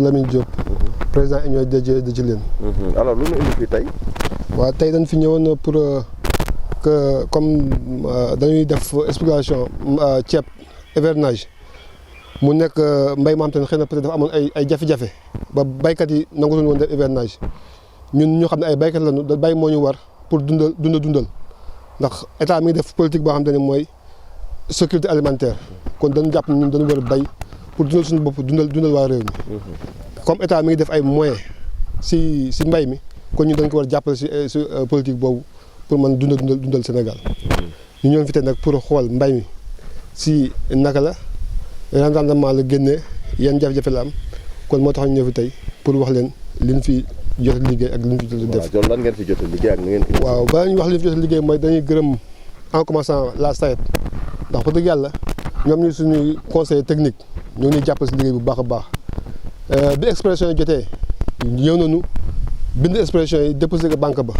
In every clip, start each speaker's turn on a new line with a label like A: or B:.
A: Lamine Diop, président union de Djilène.
B: Alors lu ñu indi fii tey.
A: waaw tey dañ fi ñëwoon pour que comme dañuy def exploitation ceeb hivernage mu nekk mbay ma am te ne xëy na peut-être dafa amoon ay jafe-jafe ba baykat yi nangutoon woon def hivernage ñun ñoo xam ne ay baykat lañu da bay moo ñu war pour dundal ndax état mi ngi def politique boo xam ne mooy sécurité alimentaire kon dañu jàpp ne ñun dañu war a bay pour dundal suñu bopp dundal waa réew mi. comme état mi ngi def ay moyens si mbay mi kon ñun dañ ko war a jàppale si politique boobu pour mën dundal Sénégal. ñu ñëw fi tey nag pour xool mbay mi si naka la rendement la génnee yan jafe-jafe la am kon moo tax ñu ñëw fi tey pour wax leen li ñu fi jot a liggéey ak li ñu fi jot a def.
B: waaw lan ngeen fi jot a liggéey ak ni ngeen fi.
A: waaw balaa ñuy wax li ñu fi jot a liggéey mooy dañuy gërëm en commençant la SAED ndax wax dëgg yàlla ñoom ñu suñuy conseiller technique ñoo ngi ñuy jàppale si liggéey bu baax a baax. bi expression yi jotee ñëw nañu bind expression yi déposé ko banque ba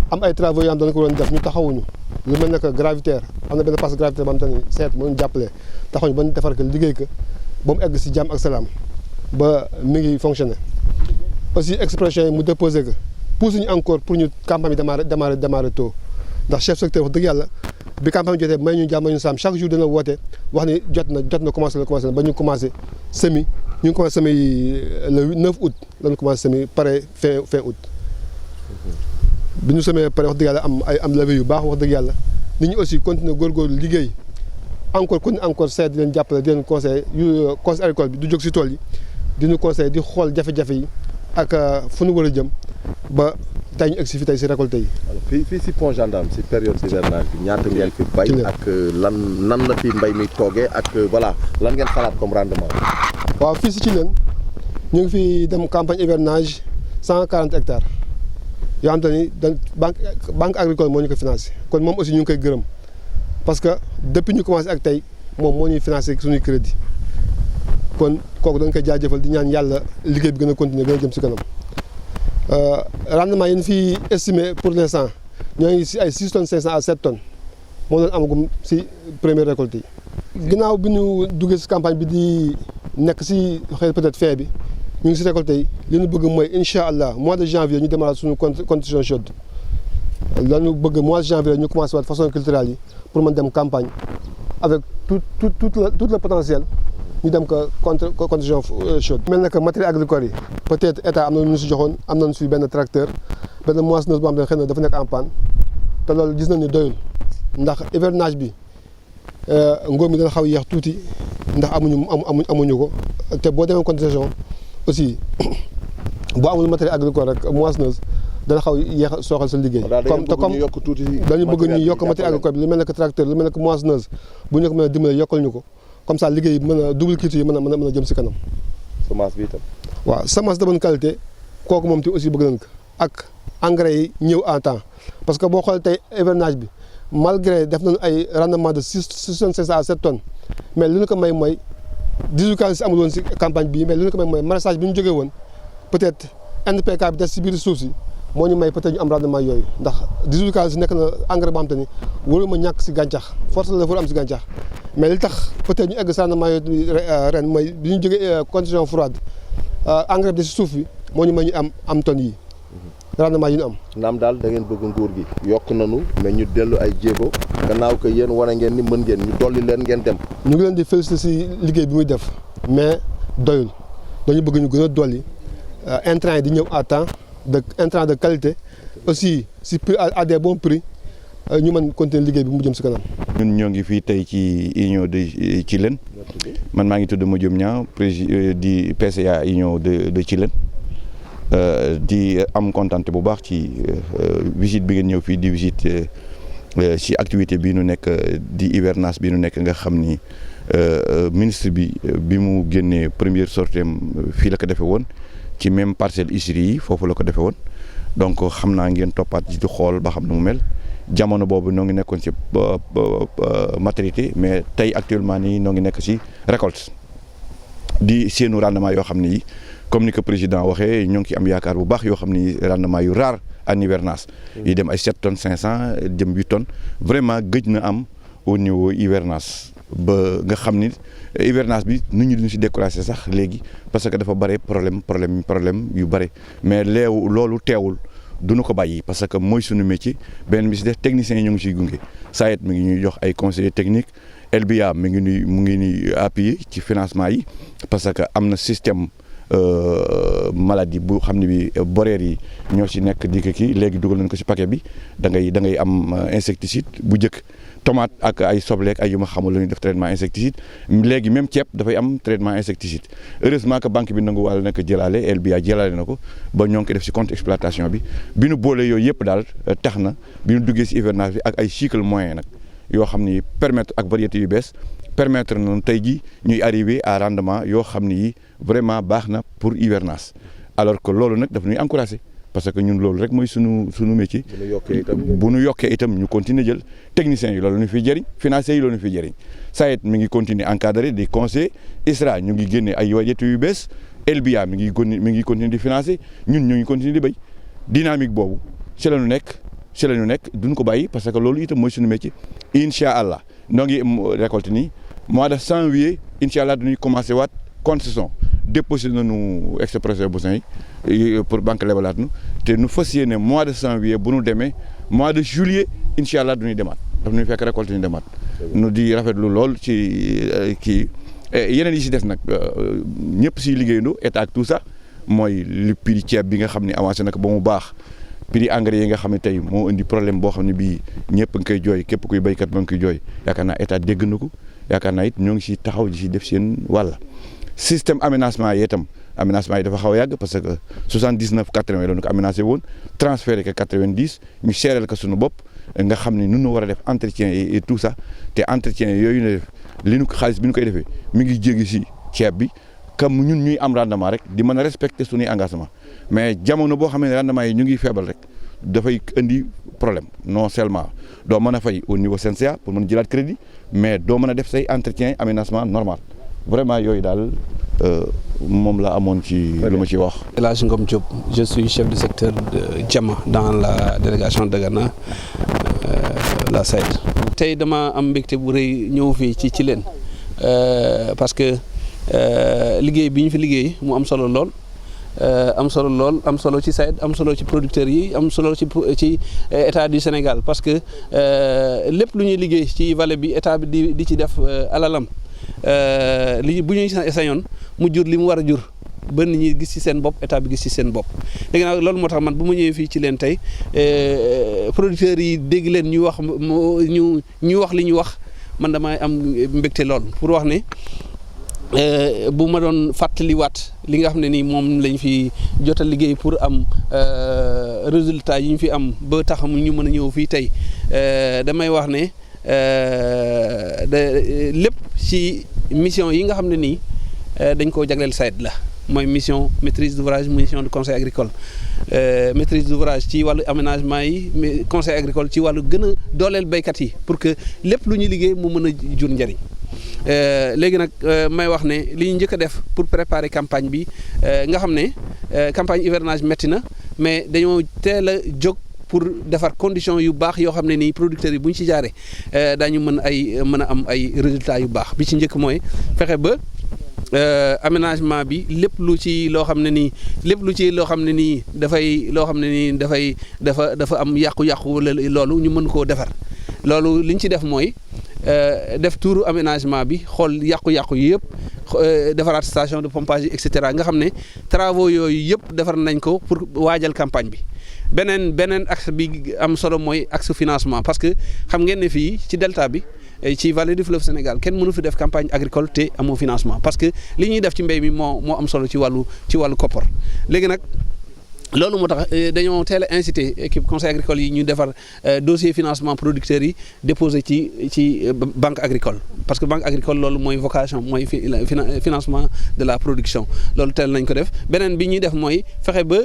A: am ay travaux yoo xam dañ ko doon def ñu taxawuñu lu mel ne que gravitaire am na benn passe gravitaire ba am te ni seet moo ñu jàppale taxawuñu ba ñu defar ko liggéey ko ba mu egg si jàmm ak salaam ba mi ngi fonctionné aussi expression yi mu déposé ko pousse ñu encore pour ñu campagne bi démarrer tôt ndax chef secteur wax dëgg yàlla bi campagne jotee may ñu jàmm may ñu saam chaque jour dina woote wax ni jot na commencé na ba ñu commencé semi ñu ngi commencé semer le 9 août la ñu commencé semer pare fin août bi ñu semee pare wax dëgg yàlla am levée yu baax wax dëgg yàlla nit ñi aussi continuer góorgóorlu liggéey encore seet di leen jàppale di leen conseil agricole bi du jóg si tool yi di ñu conseil di xool jafe-jafe yi ak fu ñu war a jëm ba tey ñu egg si fi tey si récolte yi.
B: fii si pont gendarme si période hivernage bi ñaata ngeen fi bay ak nan la fi mbay mi toogee ak voilà lan ngeen xalaat comme rendement.
A: waaw fii si Thielène ñu ngi fi dem campagne hivernage 140 hectares yoo xam te ni banque agricole moo ñu ko financé kon moom aussi ñu ngi koy gërëm parce que depuis ñu commencé ak tey moom moo ñuy financé suñuy crédit kon kooku dañ koy jaajëfal di ñaan yàlla liggéey bi gën a continuer gën a jëm si kanam rendement yi ñu fi estimé pour l'instant ñoo ngi si ay 6 tonnes 500 à 7 tonnes moom lañ amagum si première récolte yi. ginnaaw bi ñu duggee si campagne bi di nekk si xëy peut-être fin bi ñu ngi si récolte yi li ñu bëgg mooy incha allah mois de janvier ñu démarrer suñu condition chaude la ñu bëgg mois de janvier ñu commencé waat façon culturelle yi pour mën dem campagne avec tout le potentiel ñu dem ko condition chaude. mel na que matériel agricole yi peut-être état am na ñu si joxoon am nañu si benn tracteur benn moissonneuse boo xam ne xëy na dafa nekk en panne te loolu gis nañu ni doyul ndax hivernage bi ngóob mi dana xaw yéex tuuti ndax amuñu ko te boo demee condition aussi boo amul matériel agricole rek moissonneuse dana xaw yéex a sooxal sa liggéey. comme dañu bëgg ñu yokk matériel agricole bi lu mel ne que tracteur lu mel ne que moissonneuse bu ñu ko mën a dimbale yokkal ñu ko comme ça liggéey mën a double culture yi mën a jëm si kanam.
B: semence bi itam.
A: waaw semence de bonne qualité kooku moom te aussi bëgg nañ ko ak engrais yi ñëw en temps parce que boo xoolee tey hivernage bi malgré def nañu ay rendement de 6 tonnes 500 à 7 tonnes mais li ñu ko may mooy 18 cas si amul woon si campagne bii mais li ñu ko may mooy maraîchage bi ñu jógee woon peut-être NPK bi des si biir suuf si moo ñu may peut-être ñu am rendement yooyu ndax 18 cas si nekk na engrais boo xam te ni waruma ñàkk si gàncax force la war am si gàncax mais li tax peut-être ñu egg si rendement yooyu ren mooy bi ñu jógee condition froide engrais bi des si suuf bi moo ñu may ñu am tonnes yi rendement yi ñu am.
B: naam daal da ngeen bëgg nguur gi yokk nañu mais ñu dellu ay jéego gannaaw ko yéen wane ngeen ni mën ngeen ñu dolli leen ngeen dem.
A: ñu ngi leen di féliciter si liggéey bi muy def mais doyul dañu bëgg ñu gën a dolli intrants yi di ñëw à temps intrants de qualité aussi si prix à des bons prix ñu mën continuer liggéey bi mu jëm si kanam.
C: ñun ñoo ngi fii tey ci union de Thielène man maa ngi tudd Madiom Niang président di PCA union de Thielène di am kontaan bu baax ci visite bi ngeen ñëw fii di visite ci activité bi nu nekk di hivernage bi nu nekk nga xam ni ministre bi mu génnee première sorteem fii la ko defee woon ci même parcelle ISRI yi foofu la ko defee woon donc xam naa ngeen toppaat ci di xool ba xam ne mu mel jamono boobu noo ngi nekkoon ci maturité mais tey actuellement nii noo ngi nekk ci récolte di seenu rendement yoo xam ni comme ni ko président waxee ñoo ngi ci am yaakaar bu baax yoo xam ni rendement yu rare en hivernage yi dem ay 7 tonnes 500 jëm 8 tonnes vraiment gëj na am au niveau hivernage ba nga xam ni hivernage bi nit ñi duñu si découragé sax léegi parce que dafa bare problème yu bare mais loolu teewul duñu ko bàyyi parce que mooy suñu métier benn bi si def techniciens yi ñu ngi siy gunge SAED mi ngi ñuy jox ay conseillers techniques LBA mu ngi ñuy appuyer ci financement yi parce que am na système maladie bu xam ne bi boreer yi ñoo si nekk di ko kii léegi dugal nañ ko si paquet bi da ngay am insecticide bu njëkk tomate ak ay sobleek ay yu ma xamul la ñuy def traitement insecticide léegi même ceeb dafay am traitement insecticide heureusement que banque bi nangu wàll nekk jëlaale LBA jëlaale na ko ba ñoo ngi ko def si compte exploitation bi bi nu boole yooyu yëpp daal tax na bi nu duggee si hivernage bi ak ay cycle moyen nag yoo xam ni permettre ak variété yu bees permettre nañu tey jii ñuy arriver à rendement yoo xam ni yi vraiment baax na pour hivernage alors que loolu nag daf ñuy encourager parce que ñun loolu rek mooy sunu métier. bu ñu yokkee itam ñu continuer jël techniciens yi loolu ñu fiy jëriñ financiers yi loolu ñu fiy jëriñ SAED mi ngi continuer encadrer di conseiller ISRA ñu ngi génne ay variétés yu bees LBA mi ngi continuer di financer ñun ñu ngi continuer di béy dynamique boobu ci la ñu nekk duñ ko bàyyi parce que loolu itam mooy suñu métier incha allah noo ngi récolte nii mois de janvier incha allah dañuy commencé waat concession déposé nañu expression besoin yi pour banque lebalaat nu te nu fas yéene mois de janvier bu nu demee mois de juillet incha allah duñuy demaat daf ñuy fekk récolte ñu demaat nu di rafetlu lool ci kii yeneen yi si des nag ñëpp si liggéeyandoo état ak tout ça mooy li prix ceeb bi nga xam ne avancé na ko ba mu baax prix engrais yi nga xam ne tey moo indi problème boo xam ne bii ñëpp nga koy jooy képp kuy béykat ba nga koy jooy yaakaar naa état dégg na ko yaakaar naa it ñoo ngi si taxaw di si def seen wàll système aménagement yi itam aménagement yi dafa xaw a yàgg parce que 79 80 la ñu ko aménagé woon transféré ko 90 ñu seeral ko suñu bopp nga xam ne nun nu war a def entretien et tout ça te entretien yooyu ne def li nu xaalis bi ñu koy defee mi ngi jéggi si ceeb bi comme ñun ñuy am rendement rek di mën a respecter suñuy engagement mais jamono boo xam ne rendement yi ñu ngi feebal rek dafay indi problème non seulement doo mën a fay au niveau CNCA pour mën a jëlaat crédit mais doo mën a def say entretien aménagement normal vraiment yooyu daal moom la amoon ci lu ma ci wax.
D: El Hadj Ngom Diop, je suis chef de secteur de Diama dans la délégation de Dagana la SAED. tey dama am mbégte bu rëy ñëw fii ci leen parce que liggéey bi ñu fi liggéey mu am solo lool. am solo ci SAED am solo ci producteurs yi am solo ci état du Sénégal parce que lépp lu ñuy liggéey ci vallée bi état bi di ci def alalam li bu ñuy sañoon mu jur li mu war a jur ba nit ñi gis ci seen bopp état bi gis ci seen bopp. léegi nag loolu moo tax man bu ma ñëwee fii ci leen tey producteurs yi dégg leen ñu wax li ñu wax man damay am mbégte lool pour wax ne. bu ma doon fàttaliwaat li nga xam ne nii moom lañ fi jot a liggéey pour am résultat yi ñu fi am ba tax ñu mën a ñëw fii tey damay wax ne lépp ci mission yi nga xam ne nii dañ koo jagleel SAED la mooy mission maîtrise d'ouvrage mission de conseil agricole maîtrise d'ouvrage ci wàllu aménagement yi conseil agricole ci wàllu gën a dooleel béykat yi pour que lépp lu ñuy liggéey mu mën a jur njëriñ. léegi nag may wax ne li ñu njëkk a def pour préparer campagne bi nga xam ne campagne hivernage métti na mais dañoo teel a jóg pour defar conditions yu baax yoo xam ne nii producteurs yi bu ñu ci jaaree daañu mën a am ay résultats yu baax bi ci njëkk mooy fexe ba aménagement bi lépp lu ci loo xam ne nii dafa am yàqu-yàqu wala loolu ñu mën koo defar loolu li ñu ci def mooy. def tuuru aménagement bi xool yàqu-yàqu yi yëpp defaraat station de pompage yi et cetera nga xam ne travaux yooyu yëpp defar nañ ko pour waajal campagne bi beneen axe bi am solo mooy axe financement parce que xam ngeen ne fii ci delta bi ci vallée du fleuve Sénégal kenn mënu fi def campagne agricole te amoo financement parce que li ñuy def ci mbéy mi moo am solo ci wàllu koppar léegi nag. loolu moo tax dañoo teel a incité équipe conseil agricole yi ñu defar dossier financement producteurs yi déposé ci banque agricole parce que banque agricole loolu mooy vocation mooy financement de la production loolu teel nañ ko def beneen bi ñuy def mooy fexe ba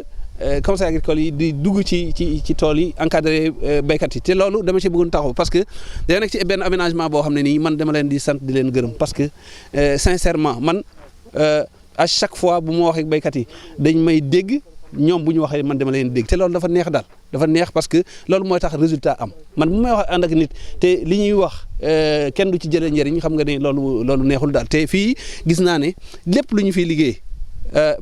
D: conseil agricole yi di dugg ci tool yi encadré béykat yi te loolu dama ci bëggoon taxaw parce que day nekk ci benn aménagement boo xam ne nii man dama leen di sant di leen gërëm parce que sincèrement man à chaque fois bu ma waxee béykat yi dañ may dégg ñoom bu ñu waxee man dama leen dégg te loolu dafa neex daal dafa neex parce que loolu mooy tax résultat am man bu may wax ànd ak nit te li ñuy wax kenn du ci jëlee njëriñ xam nga ne loolu neexul daal te fii gis naa ne lépp lu ñu fiy liggéey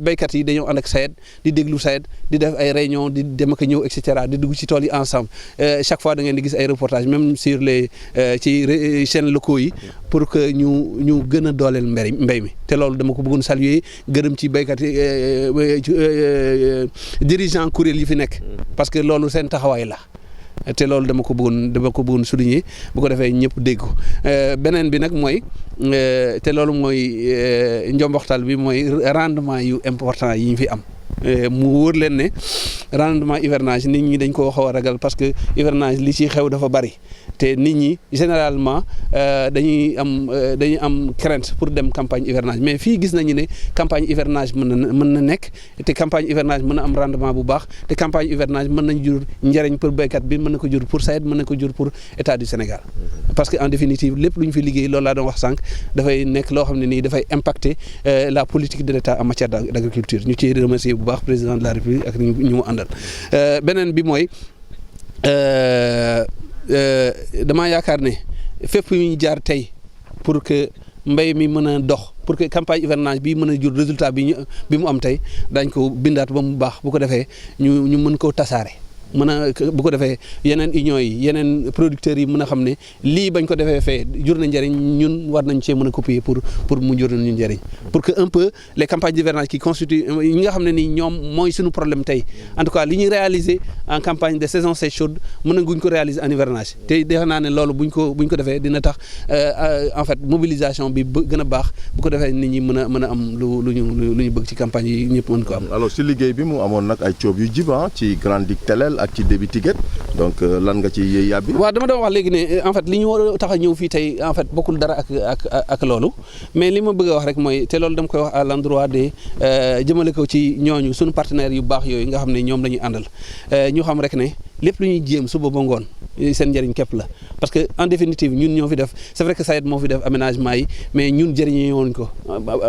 D: béykat yi dañoo ànd ak SAED di déglu SAED di def ay réunion di dem ak ñëw et cetera di dugg ci tool yi ensemble chaque fois da ngeen di gis ay reportages même sur les ci chaînes locaux yi pour que ñu gën a dooleel mbéy mi te loolu dama ko bëggoon saluer gërëm ci béykat yi dirigeant kuréel yi fi nekk parce que loolu seen taxawaay la te loolu dama ko bëggoon souligner bu ko defee ñëpp dégg ko beneen bi nag mooy te loolu mooy njomboxtal bi mooy rendement yu important yi ñu fi am mu wóor leen ne rendement hivernage nit ñi dañ koo xaw a ragal parce que hivernage li ci xew dafa bari te nit ñi généralement dañuy am crainte pour dem campagne hivernage mais fii gis nañu ne campagne hivernage mën na nekk te campagne hivernage mën na am rendement bu baax te campagne hivernage mën nañ jur njëriñ pour béykat bi mën na ko jur pour SAED mën na ko jur pour état du Sénégal parce que en définitive lépp lu ñu fi liggéey loolu laa doon wax sànq dafay nekk loo xam ne nii dafay impacter la politique de l'état en matière d'agriculture ñu ciy remercier bu baax président de la République ak ñu mu àndal beneen bi mooy damaa yaakaar ne fépp yu ñu jaar tey pour que mbéy mi mën a dox pour que campagne hivernage bi mën a jur résultat bi mu am tey daañ ko bindaat ba mu baax bu ko defee ñu mën koo tasaare bu ko defee yeneen union yi yeneen producteurs yi mën a xam ne lii bañ ko defee fee jur na njëriñ ñun war nañ cee mën a copier pour mu jur nañu njëriñ pour que un peu les campagnes d'hivernage qui constituent ñi nga xam ne nii ñoom mooy suñu problème tey en tout cas li ñuy réaliser en campagne de saison sèche chaude mën na guñ ko réaliser en hivernage te defe naa ne loolu buñ ko defee dina tax en fait mobilisation bi gën a baax bu ko defee nit ñi mën a am lu ñu bëgg ci campagne yi ñëpp mën ko am.
B: alors si liggéey bi mu amoon nag ay coob yu jib ci Grand Digue Telel ak ci débit ticket donc lan nga ci yàbbi.
D: waaw dama doon wax léegi ne en fait li ñu war a tax a ñëw fii tey en fait bokkul dara ak loolu mais li ma bëgg a wax rek mooy te loolu dama koy wax à l'endroit des jëmale ko ci ñooñu suñu partenaires yu baax yooyu nga xam ne ñoom la ñuy àndal ñu xam rek ne lépp lu ñuy jéem suba ba ngoon seen njëriñ képp la parce que en définitive ñun ñoo fi def c'est vrai que SAED moo fi def aménagement yi mais ñun jëriñoo woon ko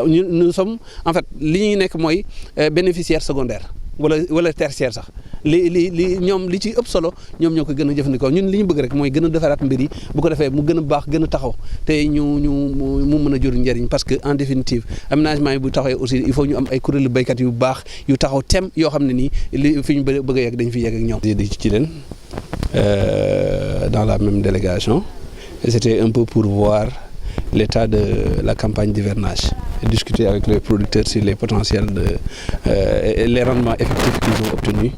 D: nous sommes en fait li ñuy nekk mooy bénéficiaire secondaire wala tertiaire sax li ñoom li ci ëpp solo ñoom ñoo ko gën a jëfandikoo ñun li ñu bëgg rek mooy gën a defaraat mbir yi bu ko defee mu gën a baax gën a taxaw te mu mën a jur njëriñ parce que en définitive aménagement yi bu taxawee aussi il faut ñu am ay kuréelu béykat yu baax yu taxaw tem yoo xam ne nii li fi ñu bëgg a yegg dañ fi yegg ak ñoom. di ci leen dans la même délégation et c'était un peu pour voir l'état de la campagne d'hivernage et discuter avec les producteurs sur les potentiels les rendements effectifs qu'ils ont obtenus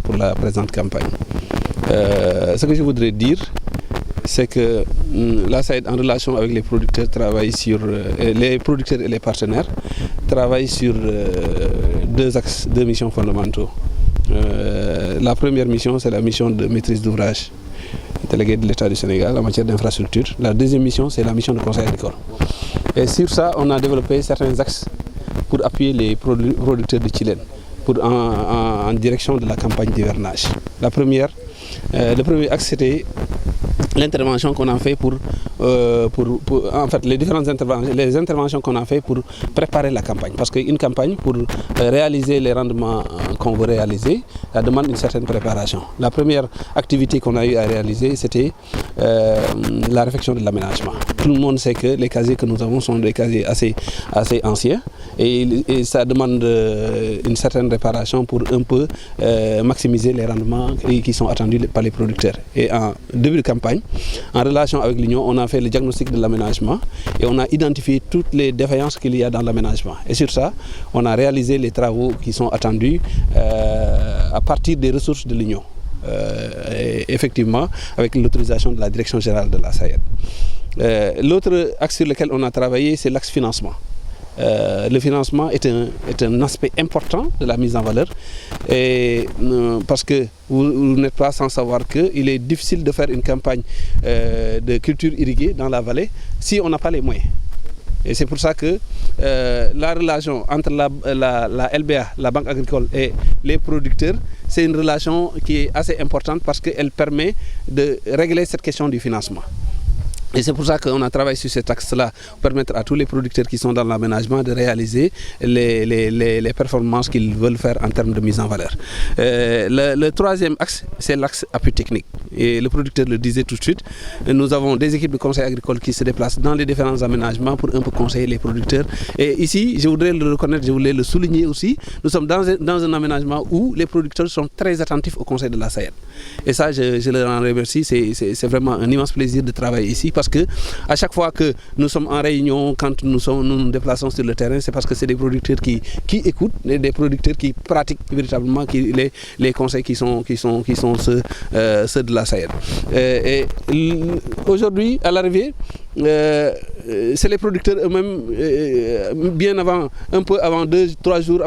D: pour la présente campagne. Ce que je voudrais dire, c'est que la SAED, en relation avec les producteurs, travaille sur les producteurs et les partenaires travaillent sur deux axes, deux missions fondamentaux. La première mission, c'est la mission de maîtrise d'ouvrage délégué de l'État du Sénégal en matière d'infrastructure. La deuxième mission, c'est la mission de conseil agricole. Et sur ça, on a développé certains axes pour appuyer les producteurs de Chilène en direction de la campagne d'hivernage. Le premier axe, c'était l'intervention qu'on a fait en fait les différentes interventions qu'on a fait pour préparer la campagne, parce qu'une campagne, pour réaliser les rendements qu'on veut réaliser, ça demande une certaine préparation. La première activité qu'on a eu à réaliser, c'était la réflexion de l'aménagement. Tout le monde sait que les casiers que nous avons sont des casiers assez anciens et ça demande une certaine réparation pour un peu maximiser les rendements qui sont attendus par les producteurs. Et en début de campagne, en relation avec l'Union, on a fait le diagnostic de l'aménagement et on a identifié toutes les défaillances qu'il y a dans l'aménagement. Et sur ça, on a réalisé les travaux qui sont attendus à partir des ressources de l'Union. Effectivement, avec l'autorisation de la Direction générale de la SAED. L'autre axe sur lequel on a travaillé, c'est l'axe financement. Le financement est un aspect important de la mise en valeur et parce que vous n'êtes pas sans savoir qu'il est difficile de faire une campagne de culture irriguée dans la vallée si on n'a pas les moyens. Et c'est pour ça que la relation entre la LBA, la Banque agricole et les producteurs, c'est une relation qui est assez importante parce qu'elle permet de régler cette question du financement. Et c'est pour ça qu'on a travaillé sur cet axe-là, pour permettre à tous les producteurs qui sont dans l'aménagement de réaliser les performances qu'ils veulent faire en termes de mise en valeur. Le troisième axe, c'est l'axe appui technique. Et le producteur le disait tout de suite, nous avons des équipes de conseil agricole qui se déplacent dans les différents aménagements pour un peu conseiller les producteurs. Et ici, je voudrais le reconnaître, je voulais le souligner aussi, nous sommes dans un aménagement où les producteurs sont très attentifs au conseil de la SAED. Et ça, je leur en remercie, c'est vraiment un immense plaisir de travailler ici, parce que à chaque fois que nous sommes en réunion, quand nous nous déplaçons sur le terrain, c'est parce que c'est des producteurs qui écoutent, des producteurs qui pratiquent véritablement les conseils qui sont ceux de la SAED. Et aujourd'hui, à l'arrivée, c'est les producteurs eux-mêmes, bien avant, un peu avant 2-3 jours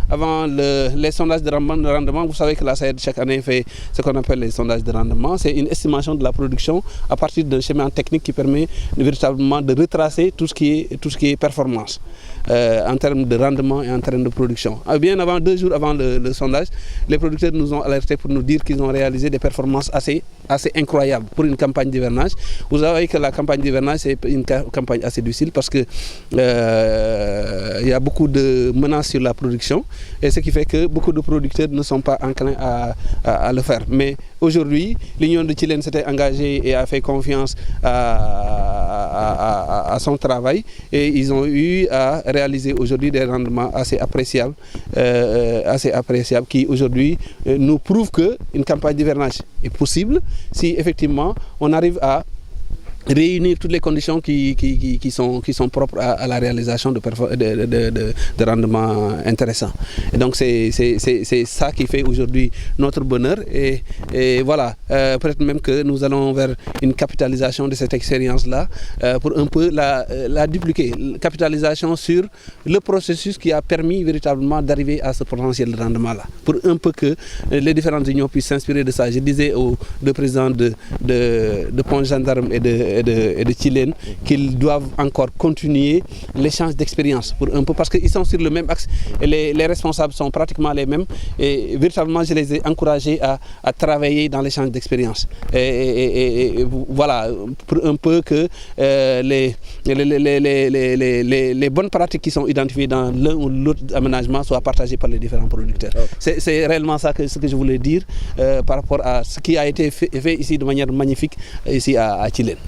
D: avant les sondages de rendement. Vous savez que la SAED chaque année fait ce qu'on appelle les sondages de rendement. C'est une estimation de la production à partir d'un schéma technique qui permet véritablement de retracer tout ce qui est performance en termes de rendement et en termes de production. Bien avant 2 jours avant le sondage, les producteurs nous ont alertés pour nous dire qu'ils ont réalisé des performances assez incroyables pour une campagne d'hivernage. Vous savez que la campagne d'hivernage, c'est une campagne assez difficile parce que il y a beaucoup de menaces sur la production, et ce qui fait que beaucoup de producteurs ne sont pas enclins à le faire. Mais aujourd'hui, l'Union de Chilène s'était engagée et a fait confiance à son travail, et ils ont eu à réaliser aujourd'hui des rendements assez appréciables qui aujourd'hui nous prouvent qu'une campagne d'hivernage est possible si effectivement on arrive à réunir toutes les conditions qui sont propres à la réalisation de rendements intéressants. Et donc c'est ça qui fait aujourd'hui notre bonheur, et voilà, peut-être même que nous allons vers une capitalisation de cette expérience-là pour un peu la dupliquer, capitalisation sur le processus qui a permis véritablement d'arriver à ce potentiel de rendement-là, pour un peu que les différentes unions puissent s'inspirer de ça. Je disais aux deux présidents de Pont Gendarme et de Chilène qu'ils doivent encore continuer l'échange d'expérience pour un peu, parce qu'ils sont sur le même axe et les responsables sont pratiquement les mêmes, et véritablement je les ai encouragés à travailler dans l'échange d'expérience, et voilà, pour un peu que les bonnes pratiques qui sont identifiées dans l'un ou l'autre aménagement soient partagées par les différents producteurs. Okay. C'est réellement ça ce que je voulais dire par rapport à ce qui a été fait ici de manière magnifique ici à Chilène.